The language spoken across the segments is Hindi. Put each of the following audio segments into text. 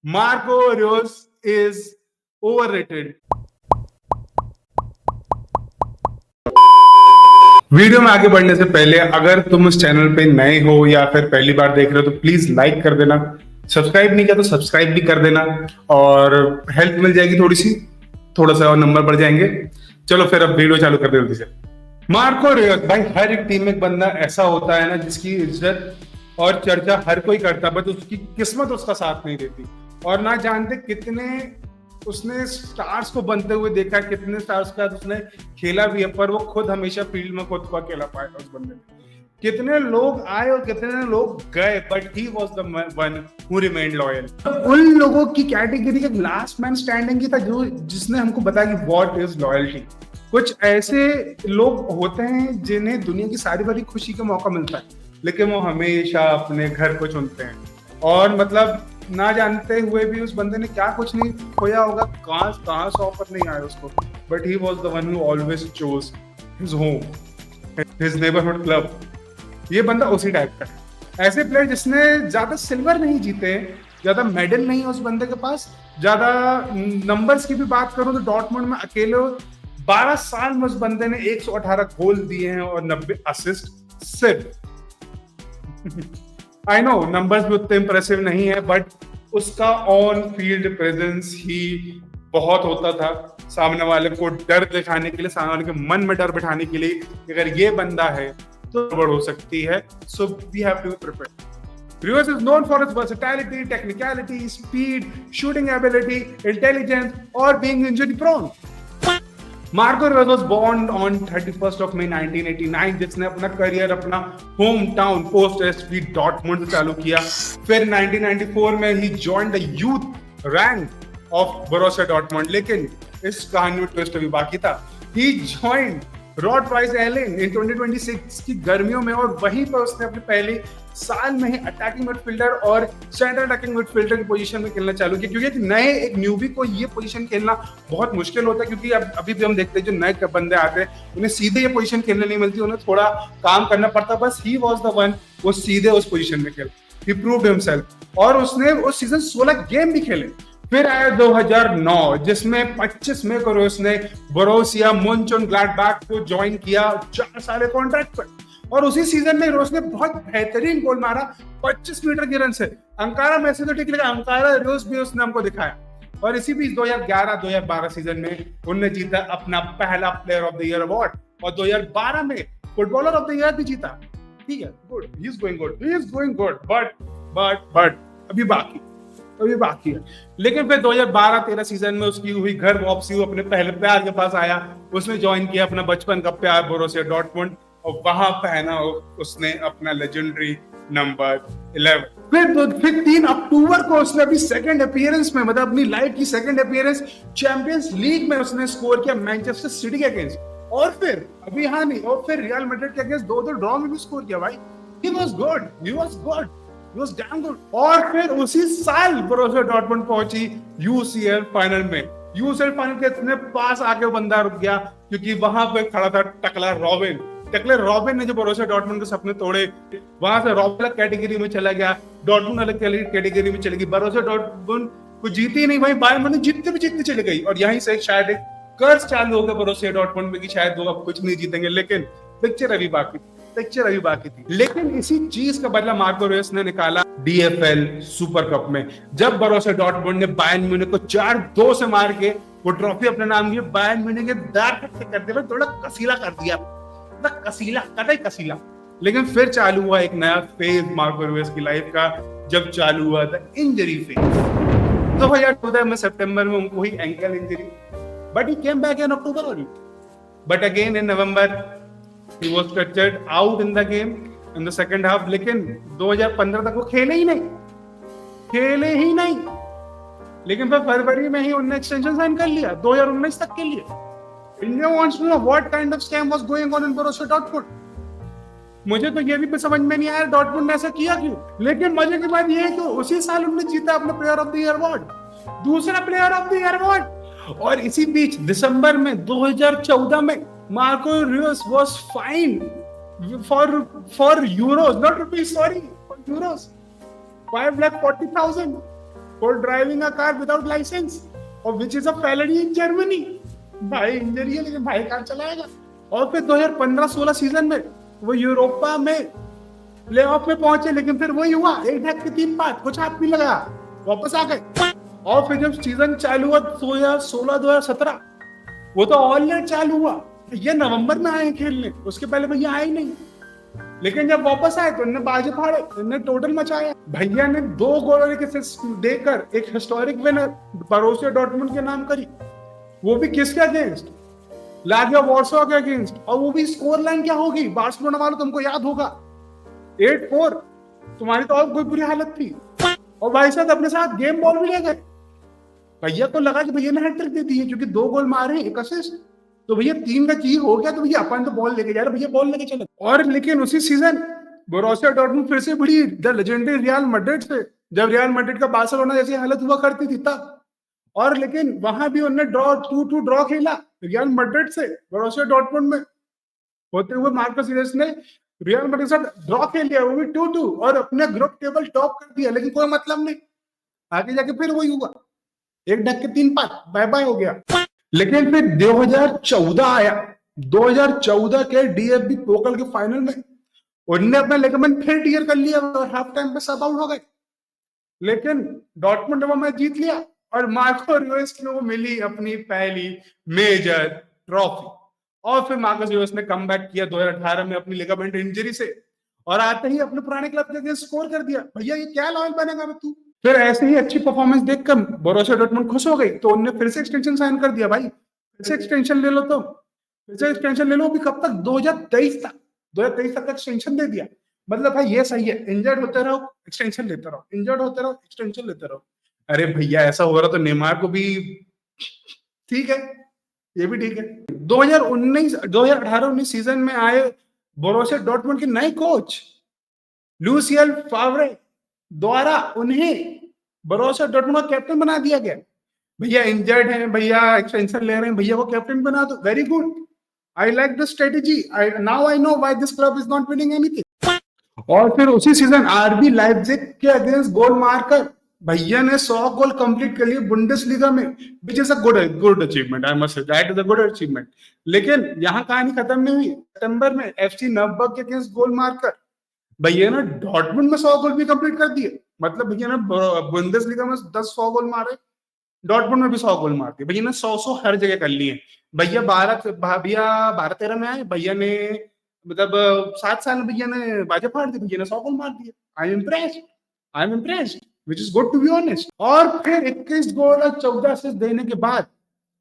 Marco Reus is overrated. Video में आगे बढ़ने से पहले अगर तुम उस चैनल पे नए हो या फिर पहली बार देख रहे हो तो प्लीज लाइक कर देना। सब्सक्राइब नहीं किया तो सब्सक्राइब भी कर देना और हेल्प मिल जाएगी थोड़ी सी, थोड़ा सा और नंबर बढ़ जाएंगे। चलो फिर अब वीडियो चालू कर दे जल्दी से। मार्को रेयोस भाई, हर एक टीम में एक बंदा ऐसा होता है ना जिसकी इज्जत और चर्चा हर कोई करता है, बट उसकी किस्मत उसका साथ नहीं देती। और ना जानते कितने उसने स्टार्स को बनते हुए देखा, कितने स्टार्स के साथ उसने खेला भी है, पर वो खुद हमेशा फील्ड में खुद को अकेला पाया उस बंदे ने। कितने लोग आए और कितने लोग गए, but he was the one who remained loyal. उन लोगों की कैटेगरी के लास्ट मैन स्टैंडिंग की था जो जिसने हमको बताया कि व्हाट इज लॉयल्टी। कुछ ऐसे लोग होते हैं जिन्हें दुनिया की सारी बड़ी खुशी का मौका मिलता है, लेकिन वो हमेशा अपने घर को चुनते हैं। और मतलब ना जानते हुए भी उस बंदे ने क्या कुछ नहीं खोया होगा, कहाँ से ऑफर नहीं आया उसको, but he was the one who always chose his home, his neighbourhood club. ये बंदा उसी टाइप का है। ऐसे प्लेयर जिसने ज्यादा सिल्वर नहीं जीते, ज्यादा मेडल नहीं है उस बंदे के पास, ज्यादा नंबर्स की भी बात करूं तो डॉर्टमुंड में अकेले 12 साल में उस बंदे ने 118 गोल दिए हैं और 90 असिस्ट सिर्फ। आई नो नंबर्स भी उतने इंप्रेसिव नहीं है, बट उसका ऑन फील्ड प्रेजेंस ही बहुत होता था सामने वाले को डर दिखाने के लिए, सामने वाले के मन में डर बिठाने के लिए। अगर ये बंदा है तो गड़बड़ हो सकती है, so we have to be prepared. Rios is known for its versatility, technicality, speed, shooting ability, intelligence, or being injury prone. Marco Reus was born on 31st of May 1989, जिसने अपना करियर अपना home town post SV Dortmund से चालू किया। फिर 1994 में ही join the youth rank of Borussia Dortmund. लेकिन इस कहानी में ट्विस्ट अभी बाकी था। He join Rot-Weiss Erling in 2026 की गर्मियों में, और वहीं पर उसने अपने पहले साल में ही अटैकिंग मिडफील्डर और सेंटर अटैकिंग मिडफील्डर की पोजीशन में खेलना चालू किया, क्योंकि एक न्यूबी को ये पोजीशन खेलना बहुत मुश्किल होता है। क्योंकि अब अभी भी हम देखते हैं जो नए बंदे आते हैं उन्हें सीधे ये पोजीशन खेलने नहीं मिलती, उन्हें थोड़ा काम करना पड़ता। बस ही वाज द वन, वो सीधे उस पोजीशन में खेल, ही प्रूव्ड हिमसेल्फ, और उसने उस सीजन 16 गेम भी खेले। फिर आया 2009, जिसमें 25 मई को उसने बोरुसिया मönchengladbach को ज्वाइन किया 4 साल कॉन्ट्रैक्ट पर। और उसी सीजन में रोस ने बहुत बेहतरीन गोल मारा 25 मीटर की रन से। अंकारा मैसे तो ठीक लगा, अंकारा रोस भी उसने हमको दिखाया। और इसी बीच 2011-2012 सीजन में उन्होंने जीता अपना पहला player of the year award, और 2012 में फुटबॉलर ऑफ द ईयर भी जीता। ठीक है, good, he is going good, but अभी बाकी है। लेकिन फिर 2012-13 सीजन में उसकी हुई घर वापसी, अपने पहले प्यार के पास आया। उसने ज्वाइन किया अपना बचपन का प्यार बोरुसिया डॉर्टमुंड, और वहां पहना उसने अपना लेजेंडरी नंबर 11। फिर 3 अक्टूबर को उसने अपनी सेकंड अपीयरेंस में, मतलब अपनी लाइफ की सेकंड अपीयरेंस चैंपियंस लीग में उसने स्कोर किया मैनचेस्टर सिटी के अगेंस्ट। और फिर अभी हाँ नहीं, और फिर रियल मैड्रिड के अगेंस्ट 2-2 ड्रॉ में भी स्कोर किया भाई। He was damn good। और फिर उसी साल बोरुसिया डॉर्टमुंड पहुंची यूसीएल फाइनल में। यूसीएल फाइनल के इतने पास आके बंदा रुक गया क्योंकि वहां पे खड़ा था टकला रॉबिन ने जो बोरुसिया डॉर्टमुंड के सपने तोड़े। वहां से रॉबिन अलग कैटेगरी में चला गया, डॉर्टमुंड अलग कैटेगरी में चली गई। बोरुसिया डॉर्टमुंड को जीती नहीं भाई, बायर्न म्यूनिख जीतते चली गई। और यहीं से शायद एक कर्ज चालू हो गया बोरुसिया डॉर्टमुंड में कि शायद वो अब कुछ नहीं जीतेंगे। लेकिन पिक्चर अभी बाकी थी। लेकिन इसी चीज का बदला मार्को रोस ने निकाला डीएफएल सुपर कप में, जब बोरुसिया डॉर्टमुंड ने बायर्न म्यूनिख को 4-2 से मार के वो ट्रॉफी अपने नाम की बायर्न म्यूनिख के दार तक कर दिया। थोड़ा कसीला कर दिया, कसीला। लेकिन फिर चालू हुआ एक नया फेज मार्को रोस की लाइफ का, जब चालू हुआ था इंजरी फेज। 2014 में सितंबर में उनको हुई ankle injury, but he came back in October only. But again in November he was stretchered out in the game in the second half। लेकिन 2015 तक वो खेले ही नहीं। लेकिन फिर फरवरी में ही उन्होंने एक्सटेंशन साइन कर लिया 2019 तक के लिए। India wants to know what kind of scam was going on in Borussia Dortmund। मुझे तो ये भी समझ में नहीं आया डॉर्टमुंड ने ऐसा किया क्यों। लेकिन मजे की बात ये है कि उसी साल उन्होंने जीता अपना player of the year award, दूसरा player of the year award. और इसी बीच दिसंबर में 2014 में Marco Reus was fined for euros, not rupees, sorry, for euros, 5,40,000 for driving a car without licence और which is a felony in Germany. भाई इंजरी है लेकिन भाई कार चलाएगा। और फिर 2015-16 सीजन में वो यूरोपा में प्लेऑफ में पहुंचे, लेकिन फिर वही हुआ, एक ढक के 3 पात, कुछ हाथ नहीं लगा, वापस आ गए। और फिर जब सीजन चालू हुआ 2016-2017, वो तो ऑलरेडी चालू हुआ, ये नवंबर में आए खेलने, उसके पहले भैया आए ही नहीं। लेकिन जब वापस आए तो इन्होंने बाजी फाड़े, इन्होंने टोटल मचाया। भैया ने 2 गोल और 1 असिस्ट देकर एक हिस्टोरिक विनर बोरुसिया डॉर्टमुंड के नाम करी, वो भी किसके अगेंस्ट, लागिया वार्सो के अगेंस्ट। और वो भी स्कोर लाइन क्या होगी, बार्सिलोना वालों तुमको याद होगा 8-4, तुम्हारी तो और कोई बुरी हालत थी। और भाई साहब अपने साथ गेम बॉल भी ले गए। भैया को लगा कि भैया ने हैट्रिक दे दी है क्योंकि 2 गोल मारे 1 असिस्ट, तो भैया 3 का चीज हो गया, तो भैया अपन तो बॉल लेके जा रहे, भैया बॉल लेके चले। और लेकिन उसी सीजन बोरुसिया डॉर्टमुंड फिर से बड़ी द लेजेंडरी रियल मैड्रिड से, जब रियल मैड्रिड का बार्सिलोना जैसी हालत हुआ करती थी तब। और लेकिन वहां भी उन्होंने 2-2 ड्रॉ खेला रियल मैड्रिड से बोरुसिया डॉर्टमुंड में होते हुए। मार्कस यूरेस ने रियल मैड्रिड के साथ ड्रॉ खेल लिया, वो भी 2-2, और अपने ग्रुप टेबल टॉप कर दिया। लेकिन कोई मतलब नहीं, आगे जाके फिर वही हुआ, एक ढक के 3 पात, बाय बाय हो गया। लेकिन फिर 2014 आया, 2014 के डीएफबी पोकल के फाइनल में उन्होंने अपना लिगामेंट फिर टियर कर लिया और हाफ टाइम पे सब आउट हो गए। लेकिन डॉर्टमुंड ने वो मैच जीत लिया और मार्को यूरेस को मिली अपनी पहली मेजर ट्रॉफी। और फिर मार्कस यूरेस ने कमबैक किया 2018 में अपनी लिगामेंट इंजरी से, और आते ही अपने पुराने क्लब के अगेंस्ट स्कोर कर दिया। भैया ये क्या लॉयल बनेगा तू। फिर ऐसे ही अच्छी परफॉर्मेंस देखकर बोरुसिया डॉर्टमुंड खुश हो गई, तो उन्होंने फिर से एक्सटेंशन साइन कर दिया। भाई फिर से एक्सटेंशन ले लो, तो फिर से एक्सटेंशन ले लो, भी कब तक, 2023 तक, 2023 तक का एक्सटेंशन दे दिया। मतलब भाई ये सही है, इंजर्ड होते रहो एक्सटेंशन लेते रहो, इंजर्ड होते रहो एक्सटेंशन लेते रहो। अरे भैया ऐसा हो रहा तो नेमार को भी ठीक है, ये भी ठीक है। 2018-19 सीजन में आए बोरुसिया डॉर्टमुंड के नए कोच लूसियल फावरे द्वारा उन्हें बोरुसिया डॉर्टमुंड का कैप्टन बना दिया गया। भैया इंजर्ड हैं, भैया एक्सटेंशन ले रहे हैं, भैया को कैप्टन बना दो, very good, I like the strategy, now I know why this club is not winning anything. और फिर उसी सीजन आरबी लाइप्जिग के अगेंस्ट गोल मारकर भैया ने 100 गोल कंप्लीट कर लिए बुंडेसलीगा में, विच is a good achievement, I must say that is a good achievement. लेकिन यहाँ कहानी खत्म नहीं हुई। सितंबर में एफसी नर्बर्ग के अगेंस्ट गोल मारकर भैया ने डॉर्टमुंड में 100 गोल भी कंप्लीट कर दिए। मतलब भैया ने बुंडेसलीगा में 100 गोल मारे, डॉर्टमुंड में भी 100 गोल मार दिए। भैया ने 100 हर जगह कर लिए। भैया 12-13 में आए, भैया ने मतलब 7 साल में भैया ने बाजे फाड़ दी, भैया ने 100 गोल मार दिए। I am impressed, which is good to be honest. और फिर 21 गोल और 14 असिस्ट देने के बाद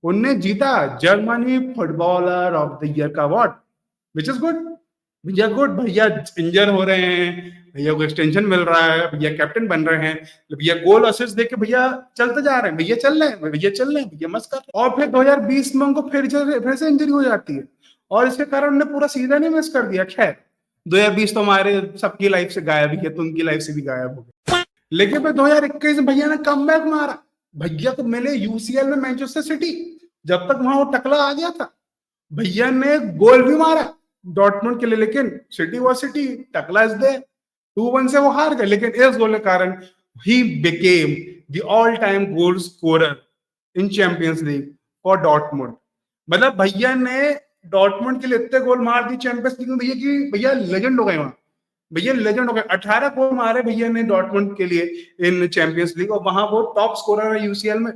उन्होंने जीता Germany footballer of the year का अवार्ड, विच इज गुड। भैया गुड, भैया इंजर हो रहे हैं, भैया को एक्सटेंशन मिल रहा है, भैया कैप्टन बन रहे हैं, भैया गोल असिस्ट देके भैया चलते जा रहे हैं, भैया चल रहे हैं, भैया चल रहे हैं, भैया मस्त कर रहे हैं। और फिर 2020 में उनको फिर से इंजरी हो जाती है और इसके कारण उन्होंने पूरा सीजन ही मिस कर दिया। खैर 2020 तो हमारे सबकी लाइफ से गायब ही है, तो उनकी लाइफ से भी गायब हो गया। लेकिन फिर 2021 में भैया ने कमबैक मारा। भैया को मिले यूसीएल में मैनचेस्टर सिटी, जब तक वहां वो टकला आ गया था भैया ने गोल भी मारा डॉर्टमुंड के लिए, लेकिन सिटी वो सिटी, टकला इज देयर, 2-1 से वो हार गए। लेकिन इस गोल के कारण he became the all time goal scorer in champions league for Dortmund. मतलब भैया ने डॉर्टमुंड के लिए इतने गोल मार दिए चैंपियंस लीग में, भैया की भैया लेजेंड हो गए वहां, भैया लेजेंड हो गए। 18 गोल मारे भैया ने डॉर्टमुंड के लिए इन चैंपियंस लीग, और वहां वो टॉप स्कोरर है यूसीएल में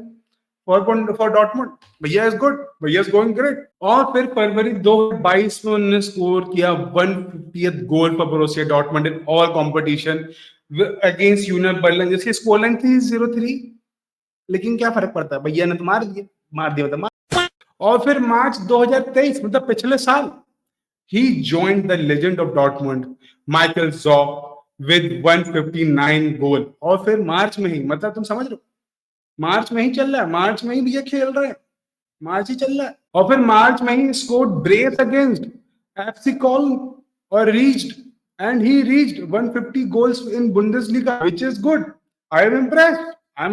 फॉर डॉर्टमुंड। भैया इज गुड, भैया इज गोइंग ग्रेट। और फिर फरवरी 2022 में उन्होंने स्कोर किया 150th goal for Borussia Dortmund in all competition against union Berlin, जिसकी स्कोर लाइन थी 0-3, लेकिन क्या फर्क पड़ता है, भैया ने तो मार दिया मतलब। और फिर मार्च 2023 मतलब पिछले साल he joined the legend of Dortmund Michael Zorc with 159 goal. और फिर मार्च में ही, मतलब तुम समझ रहे हो, मार्च में ही चल रहा है, मार्च में ही भैया खेल रहे हैं, मार्च ही चल रहा है। और फिर मार्च में he scored brace against FC Koln और he reached 150 goals in Bundesliga, which is good. I am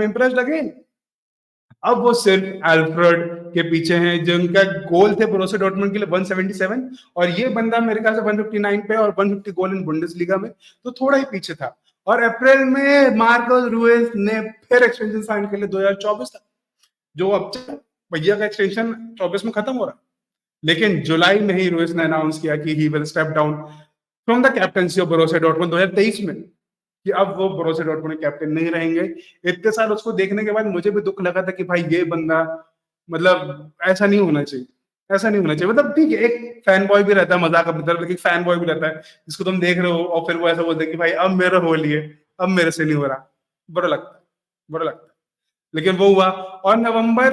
impressed again. अब वो सिर्फ एल्फ्रेड के पीछे हैं, जिनका गोल थे बोरुसिया डॉर्टमुंड के लिए 177, और ये बंदा मेरे ख्याल से 159 पे और 150 गोल इन बुंडेसलीगा में, तो थोड़ा ही पीछे था। और अप्रैल में मार्कोस रूइस ने फिर एक्सटेंशन साइन कर लिया 2024 तक, जो अब भैया का एक्सटेंशन 24 में खत्म हो रहा है। लेकिन जुलाई में ही रूइस ने अनाउंस किया कि he will step down from the captaincy of Borussia Dortmund 2023 में, कि अब वो बोरुसिया डॉर्टमुंड के कैप्टन नहीं रहेंगे। इतने साल उसको देखने के बाद मुझे भी दुख लगा था कि भाई ये बंदा, मतलब ऐसा नहीं होना चाहिए, ऐसा नहीं होना चाहिए। मतलब ठीक है, एक फैन बॉय भी रहता है मजाक अपनी तरफ, लेकिन फैन बॉय भी रहता है जिसको तुम देख रहे हो और फिर वो ऐसा बोलते हैं कि भाई अब मेरा हो लिए, अब मेरे से नहीं हो रहा। बुरा लगता है, बुरा लगता है। लेकिन वो हुआ, और November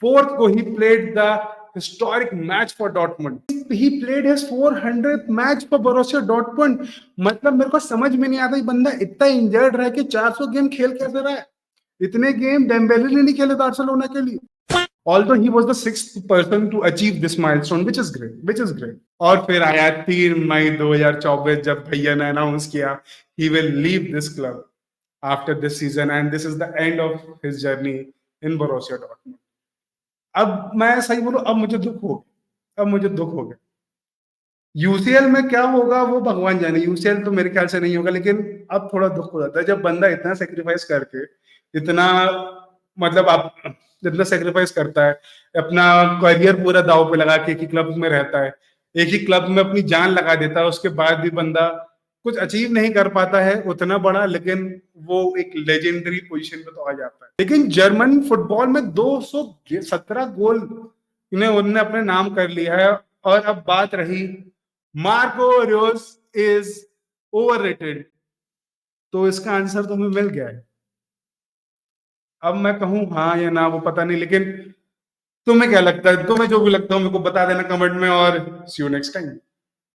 4th को he played the historic match for Dortmund. He played his 400th match for Borussia Dortmund. मतलब मेरे को समझ में नहीं आता ये बंदा इतना इंजर्ड रह के 400 गेम खेल कैसे रहा है। इतने गेम डेम्बेले ने नहीं खेले बार्सिलोना के लिए। Although he was the 6th person to achieve this milestone, which is great, which is great. और फिर आया 3 मई 2024 जब भैया ने अनाउंस किया he will leave this club after this season and this is the end of his journey in Borussia Dortmund. अब मैं सही बोलूं, अब मुझे दुख हो गया, अब मुझे दुख हो गया। यूसीएल में क्या होगा वो भगवान जाने, यूसीएल तो मेरे ख्याल से नहीं होगा, लेकिन अब थोड़ा दुख हो जाता है जब बंदा इतना सेक्रीफाइस करके, इतना मतलब आप जितना सेक्रीफाइस करता है, अपना करियर पूरा दाव पे लगा के एक ही क्लब में रहता है, एक ही क्लब में अपनी जान लगा देता है, उसके बाद भी बंदा कुछ अचीव नहीं कर पाता है उतना बड़ा, लेकिन वो एक लेजेंडरी पोजीशन पे तो आ जाता है। लेकिन जर्मन फुटबॉल में 217 गोल इन्हें उन्होंने अपने नाम कर लिया है। और अब बात रही मार्को रोस इज ओवररेटेड, तो इसका आंसर तुम्हें मिल गया है। अब मैं कहूं हाँ या ना वो पता नहीं, लेकिन तुम्हें क्या लगता है, तुम्हें जो भी लगता है मेरे को बता देना कमेंट में, और सी यू नेक्स्ट टाइम।